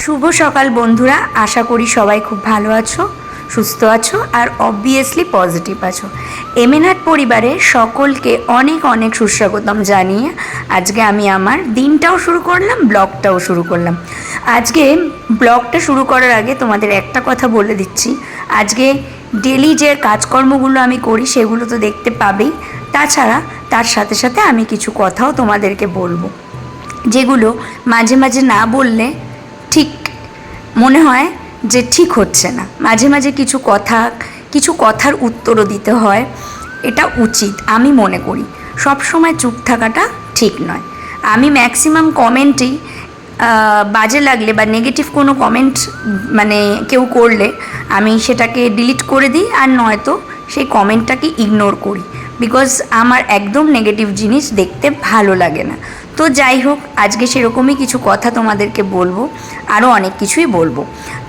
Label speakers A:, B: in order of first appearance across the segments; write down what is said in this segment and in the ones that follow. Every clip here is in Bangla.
A: শুভ সকাল বন্ধুরা, আশা করি সবাই খুব ভালো আছো, সুস্থ আছো আর অবভিয়াসলি পজিটিভ আছো। এমএনহাট পরিবারের সকলকে অনেক অনেক সুস্বাগতম জানিয়ে আজকে আমি আমার দিনটাও শুরু করলাম, ব্লগটাও শুরু করলাম। আজকে ব্লগটা শুরু করার আগে তোমাদের একটা কথা বলে দিচ্ছি, আজকে ডেলি যে কাজকর্মগুলো আমি করি সেগুলো তো দেখতে পাবেই, তাছাড়া তার সাথে সাথে আমি কিছু কথাও তোমাদেরকে বলবো, যেগুলো মাঝে মাঝে না বললে ঠিক মনে হয় যে ঠিক হচ্ছে না। মাঝে মাঝে কিছু কথার উত্তরও দিতে হয়, এটা উচিত আমি মনে করি। সব সময় চুপ থাকাটা ঠিক নয়। আমি ম্যাক্সিমাম কমেন্টেই বাজে লাগলে বা নেগেটিভ কোনো কমেন্ট মানে কেউ করলে আমি সেটাকে ডিলিট করে দিই, আর নয়তো সেই কমেন্টটাকে ইগনোর করি, বিকজ আমার একদম নেগেটিভ জিনিস দেখতে ভালো লাগে না। তো যাই হোক, আজকে সেরকমই কিছু কথা তোমাদেরকে বলবো, আরও অনেক কিছুই বলবো।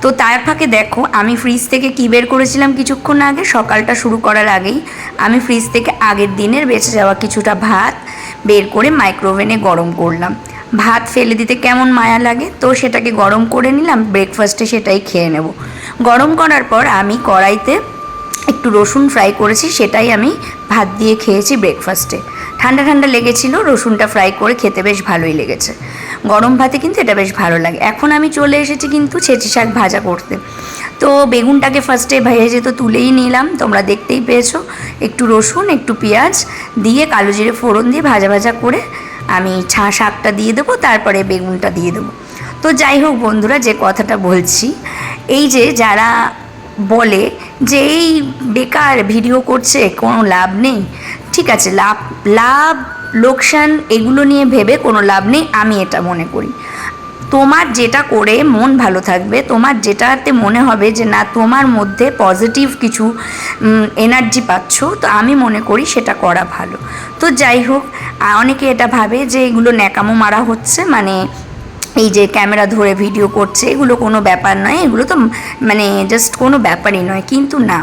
A: তো তার ফাঁকে দেখো, আমি ফ্রিজ থেকে কী বের করেছিলাম কিছুক্ষণ আগে, সকালটা শুরু করার আগেই আমি ফ্রিজ থেকে আগের দিনের বেঁচে যাওয়া কিছুটা ভাত বের করে মাইক্রোওভেনে গরম করলাম। ভাত ফেলে দিতে কেমন মায়া লাগে, তো সেটাকে গরম করে নিলাম, ব্রেকফাস্টে সেটাই খেয়ে নেব। গরম করার পর আমি কড়াইতে একটু রসুন ফ্রাই করেছি, সেটাই আমি ভাত দিয়ে খেয়েছি ব্রেকফাস্টে। ঠান্ডা ঠান্ডা লেগেছিল, রসুনটা ফ্রাই করে খেতে বেশ ভালোই লেগেছে। গরম ভাতে কিন্তু এটা বেশ ভালো লাগে। এখন আমি চলে এসেছি কিন্তু ছেঁচি শাক ভাজা করতে। তো বেগুনটাকে ফার্স্টে ভেজে তো তুলেই নিলাম, তোমরা দেখতেই পেয়েছো। একটু রসুন, একটু পেঁয়াজ দিয়ে কালো জিরে ফোড়ন দিয়ে ভাজা ভাজা করে আমি শাকটা দিয়ে দেবো, তারপরে বেগুনটা দিয়ে দেবো। তো যাই হোক বন্ধুরা, যে কথাটা বলছি, এই যে যারা বলে যে এই বেকার ভিডিও করছে, কোনো লাভ নেই, ঠিক আছে, লাভ লোকসান এগুলো নিয়ে ভেবে কোনো লাভ নেই, আমি এটা মনে করি। তোমার যেটা করে মন ভালো থাকবে, তোমার যেটাতে মনে হবে যে না তোমার মধ্যে পজিটিভ কিছু এনার্জি পাচ্ছ, তো আমি মনে করি সেটা করা ভালো। তো যাই হোক, অনেকে এটা ভাবে যে এগুলো ন্যাকামো মারা হচ্ছে, মানে এই যে ক্যামেরা ধরে ভিডিও করছে এগুলো কোনো ব্যাপার নয়, এগুলো তো মানে জাস্ট কোনো ব্যাপারই নয়। কিন্তু না,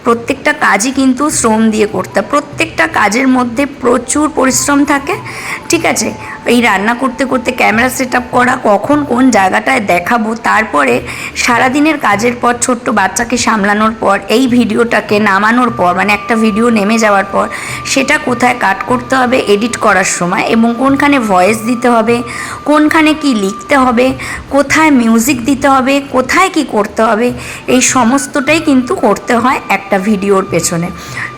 A: প্রত্যেকটা কাজই কিন্তু শ্রম দিয়ে করতে, প্রত্যেকটা কাজের মধ্যে প্রচুর পরিশ্রম থাকে, ঠিক আছে। এই রান্না করতে করতে ক্যামেরা সেট আপ করা, কখন কোন জায়গাটায় দেখাবো, তারপরে সারাদিনের কাজের পর ছোট্ট বাচ্চাকে সামলানোর পর এই ভিডিওটাকে নামানোর পর, মানে একটা ভিডিও নেমে যাওয়ার পর সেটা কোথায় কাট করতে হবে এডিট করার সময়, এবং কোনখানে ভয়েস দিতে হবে, কোনখানে কি লিখতে হবে, কোথায় মিউজিক দিতে হবে, কোথায় কি করতে হবে, এই সমস্তটাই কিন্তু করতে হয় একটা ভিডিওর পেছনে।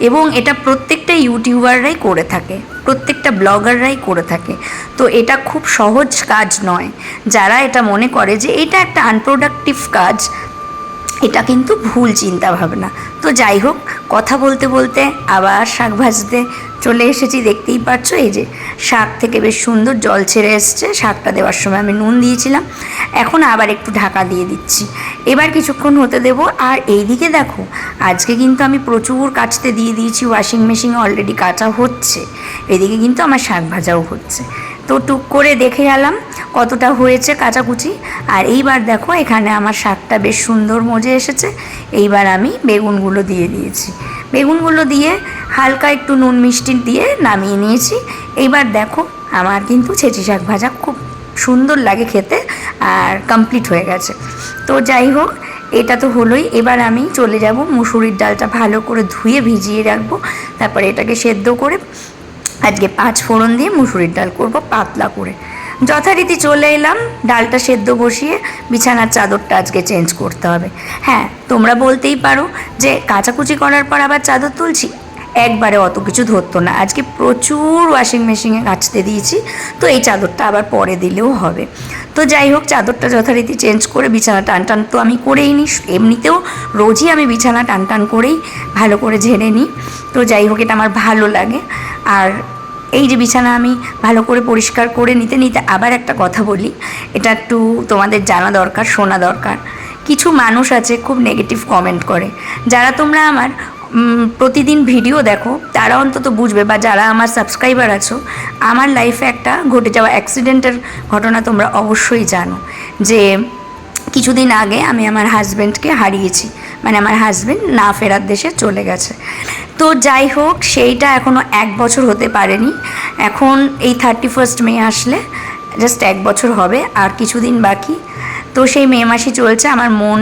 A: এবং এটা প্রত্যেকটা ইউটিউবাররাই করে থাকে, প্রত্যেকটা ব্লগাররাই করে থাকে। তো এটা খুব সহজ কাজ নয়। যারা এটা মনে করে যে এটা একটা আনপ্রোডাক্টিভ কাজ, এটা কিন্তু ভুল চিন্তা ভাবনা। তো যাই হোক, কথা বলতে বলতে আবার শাক ভাজতে চলে এসেছি, দেখতেই পাচ্ছ। এই যে শাক থেকে বেশ সুন্দর জল ছেড়ে এসছে, শাকটা দেওয়ার সময় আমি নুন দিয়েছিলাম, এখন আবার একটু ঢাকা দিয়ে দিচ্ছি, এবার কিছুক্ষণ হতে দেব। আর এইদিকে দেখো, আজকে কিন্তু আমি প্রচুর কাচতে দিয়ে দিয়েছি, ওয়াশিং মেশিনে অলরেডি কাচা হচ্ছে, এদিকে কিন্তু আমার শাক ভাজাও হচ্ছে। তো টুক করে দেখে গেলাম কতটা হয়েছে কাচাকুচি। আর এইবার দেখো, এখানে আমার শাকটা বেশ সুন্দর মজে এসেছে। এইবার আমি বেগুনগুলো দিয়ে দিয়েছি, বেগুনগুলো দিয়ে হালকা একটু নুন মিষ্টি দিয়ে নামিয়ে নিয়েছি। এইবার দেখো, আমার কিন্তু ছেঁচি শাক ভাজা খুব সুন্দর লাগে খেতে, আর কমপ্লিট হয়ে গেছে। তো যাই হোক, এটা তো হলোই। এবার আমি চলে যাব, মুসুরির ডালটা ভালো করে ধুয়ে ভিজিয়ে রাখবো, তারপরে এটাকে সেদ্ধ করে আজকে 5 ফোড়ন দিয়ে মুসুরির ডাল করব পাতলা করে। যথারীতি চলে এলাম, ডালটা সেদ্ধ বসিয়ে বিছানার চাদরটা আজকে চেঞ্জ করতে হবে। হ্যাঁ, তোমরা বলতেই পারো যে কাচাকুচি করার পর আবার চাদর তুলছি, একবারে অত কিছু ধরতো না। আজকে প্রচুর ওয়াশিং মেশিনে কাচতে দিয়েছি, তো এই চাদরটা আবার পরে দিলেও হবে। তো যাই হোক, চাদরটা যথারীতি চেঞ্জ করে বিছানা টান তো আমি করেই নিই, এমনিতেও রোজই আমি বিছানা টান করেই ভালো করে ঝেড়ে নিই। তো যাই হোক, এটা আমার ভালো লাগে। আর এই যে বিছানা আমি ভালো করে পরিষ্কার করে নিতে নিতে আবার একটা কথা বলি, এটা একটু তোমাদের জানা দরকার, শোনা দরকার। কিছু মানুষ আছে খুব নেগেটিভ কমেন্ট করে, যারা তোমরা আমার প্রতিদিন ভিডিও দেখো তারা অন্তত বুঝবে, বা যারা আমার সাবস্ক্রাইবার আছো, আমার লাইফে একটা ঘটে যাওয়া অ্যাক্সিডেন্টের ঘটনা তোমরা অবশ্যই জানো। যে কিছুদিন আগে আমি আমার হাজব্যান্ডকে হারিয়েছি, মানে আমার হাজব্যান্ড না ফেরার দেশে চলে গেছে। তো যাই হোক, সেইটা এখনও 1 বছর হতে পারেনি। এখন এই 31 মে আসলে জাস্ট 1 বছর হবে, আর কিছুদিন বাকি। তো সেই মে মাসই চলছে, আমার মন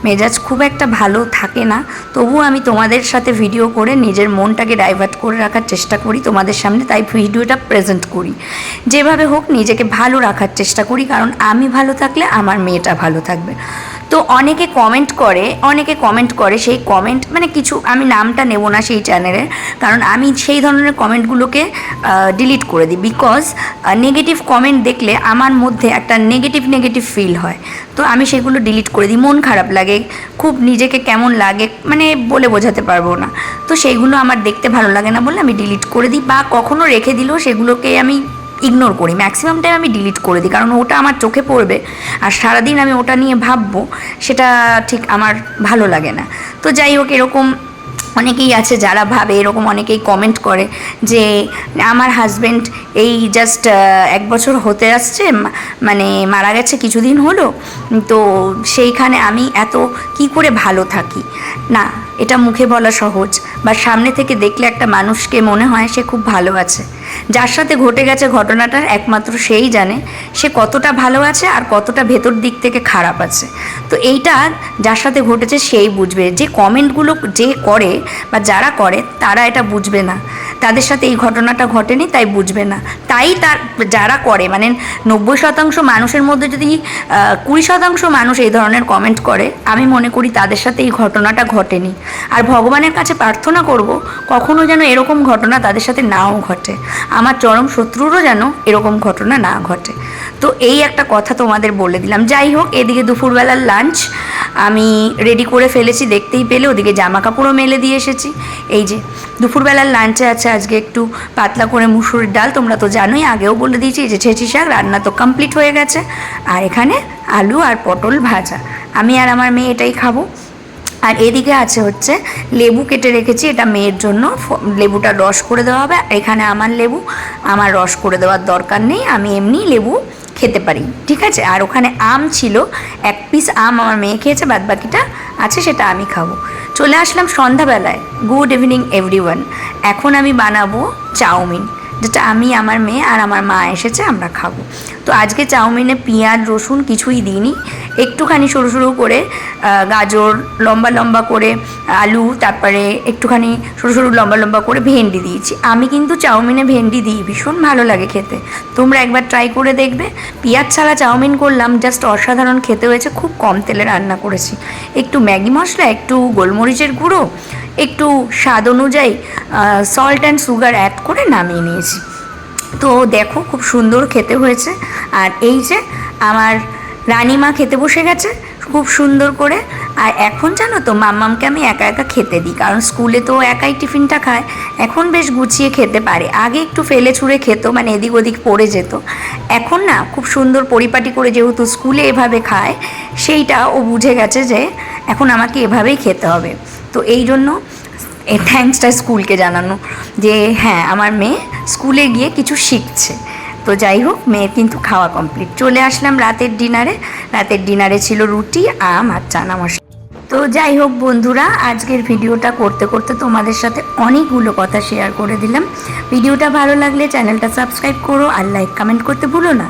A: মেজাজ খুব একটা ভালো থাকে না, তবুও আমি তোমাদের সাথে ভিডিও করে নিজের মনটাকে ডাইভার্ট করে রাখার চেষ্টা করি তোমাদের সামনে, তাই ভিডিওটা প্রেজেন্ট করি। যেভাবে হোক নিজেকে ভালো রাখার চেষ্টা করি, কারণ আমি ভালো থাকলে আমার মেয়েটা ভালো থাকবে। তো অনেকে কমেন্ট করে সেই কমেন্ট মানে কিছু, আমি নামটা নেব না সেই চ্যানেলের, কারণ আমি সেই ধরনের কমেন্টগুলোকে ডিলিট করে দিই। বিকজ নেগেটিভ কমেন্ট দেখলে আমার মধ্যে একটা নেগেটিভ ফিল হয়, তো আমি সেগুলো ডিলিট করে দিই। মন খারাপ লাগে, খুব নিজেকে কেমন লাগে মানে বলে বোঝাতে পারবো না। তো সেইগুলো আমার দেখতে ভালো লাগে না বলে আমি ডিলিট করে দিই, বা কখনো রেখে দিলেও সেগুলোকে আমি ইগনোর করি। ম্যাক্সিমাম টাইম আমি ডিলিট করে দিই, কারণ ওটা আমার চোখে পড়বে আর সারাদিন আমি ওটা নিয়ে ভাববো, সেটা ঠিক আমার ভালো লাগে না। তো যাই হোক, এরকম অনেকেই আছে যারা ভাবে, এরকম অনেকেই কমেন্ট করে যে আমার হাজব্যান্ড এই জাস্ট 1 বছর হতে আসছে, মানে মারা গেছে কিছুদিন হলো, তো সেইখানে আমি এত কি করে ভালো থাকি। না, এটা মুখে বলা সহজ, বা সামনে থেকে দেখলে একটা মানুষকে মনে হয় সে খুব ভালো আছে। যার সাথে ঘটে গেছে ঘটনাটা একমাত্র সেই জানে সে কতটা ভালো আছে আর কতটা ভেতর দিক থেকে খারাপ আছে। তো এইটা যার সাথে ঘটেছে সেই বুঝবে। যে কমেন্টগুলো যে করে বা যারা করে তারা এটা বুঝবে না, তাদের সাথে এই ঘটনাটা ঘটেনি তাই বুঝবে না। তাই তার যারা করে মানে 90% মানুষের মধ্যে যদি 20% মানুষ এই ধরনের কমেন্ট করে, আমি মনে করি তাদের সাথে এই ঘটনাটা ঘটেনি। আর ভগবানের কাছে প্রার্থনা করব কখনো যেন এরকম ঘটনা তাদের সাথে নাও ঘটে, আমার চরম শত্রুরও যেন এরকম ঘটনা না ঘটে। তো এই একটা কথা তোমাদের বলে দিলাম। যাই হোক, এদিকে দুপুরবেলার লাঞ্চ আমি রেডি করে ফেলেছি, দেখতেই পেলে। ওদিকে জামা কাপড়ও মেলে দিয়ে এসেছি। এই যে দুপুরবেলার লাঞ্চে আছে আজকে একটু পাতলা করে মুসুরির ডাল, তোমরা তো জানোই, আগেও বলে দিয়েছি। এই যে ছেঁচি শাক রান্না তো কমপ্লিট হয়ে গেছে, আর এখানে আলু আর পটল ভাজা। আমি আর আমার মেয়ে এটাই খাবো। আর এদিকে আছে হচ্ছে লেবু কেটে রেখেছি, এটা মেয়ের জন্য, লেবুটা রস করে দেওয়া হবে। এখানে আমার লেবু, আমার রস করে দেওয়ার দরকার নেই, আমি এমনি লেবু খেতে পারি, ঠিক আছে। আর ওখানে আম ছিল, 1 পিস আম আমার মেয়ে খেয়েছে, বাদ বাকিটা আছে সেটা আমি খাবো। চলে আসলাম সন্ধ্যাবেলায়। Good evening everyone. এখন আমি বানাবো চাউমিন, যেটা আমি, আমার মেয়ে আর আমার মা এসেছে, আমরা খাবো। তো আজকে চাউমিনে পেঁয়াজ রসুন কিছুই দিইনি, একটুখানি সরু সরু করে গাজর, লম্বা লম্বা করে আলু, তারপরে একটুখানি সরু সরু লম্বা লম্বা করে ভেন্ডি দিয়েছি। আমি কিন্তু চাউমিনে ভেন্ডি দিই, ভীষণ ভালো লাগে খেতে, তোমরা একবার ট্রাই করে দেখবে। পেঁয়াজ ছাড়া চাউমিন করলাম, জাস্ট অসাধারণ খেতে হয়েছে। খুব কম তেলে রান্না করেছি, একটু ম্যাগি মশলা, একটু গোলমরিচের গুঁড়ো, একটু স্বাদ অনুযায়ী সল্ট অ্যান্ড সুগার অ্যাড করে নামিয়ে নিয়েছি। তো দেখো খুব সুন্দর খেতে হয়েছে। আর এই যে আমার রানিমা খেতে বসে গেছে খুব সুন্দর করে। আর এখন জানো তো মাম্মামকে আমি একা একা খেতে দিই, কারণ স্কুলে তো একাই টিফিনটা খায়, এখন বেশ গুছিয়ে খেতে পারে। আগে একটু ফেলে ছুঁড়ে খেত, মানে এদিক ওদিক পড়ে যেত। এখন না খুব সুন্দর পরিপাটি করে, যেহেতু স্কুলে এভাবে খায়, সেইটা ও বুঝে গেছে যে এখন আমাকে এভাবেই খেতে হবে। তো এই জন্য থ্যাঙ্কসটা স্কুলকে জানানো যে হ্যাঁ আমার মেয়ে স্কুলে গিয়ে কিছু শিখছে। তো যাই হোক, মেয়ের কিন্তু খাওয়া কমপ্লিট। চলে আসলাম রাতের ডিনারে। রাতের ডিনারে ছিল রুটি, আম আর চানা মশলা। তো যাই হোক বন্ধুরা, আজকের ভিডিওটা করতে করতে তোমাদের সাথে অনেকগুলো কথা শেয়ার করে দিলাম। ভিডিওটা ভালো লাগলে চ্যানেলটা সাবস্ক্রাইব করো আর লাইক কমেন্ট করতে ভুলো না।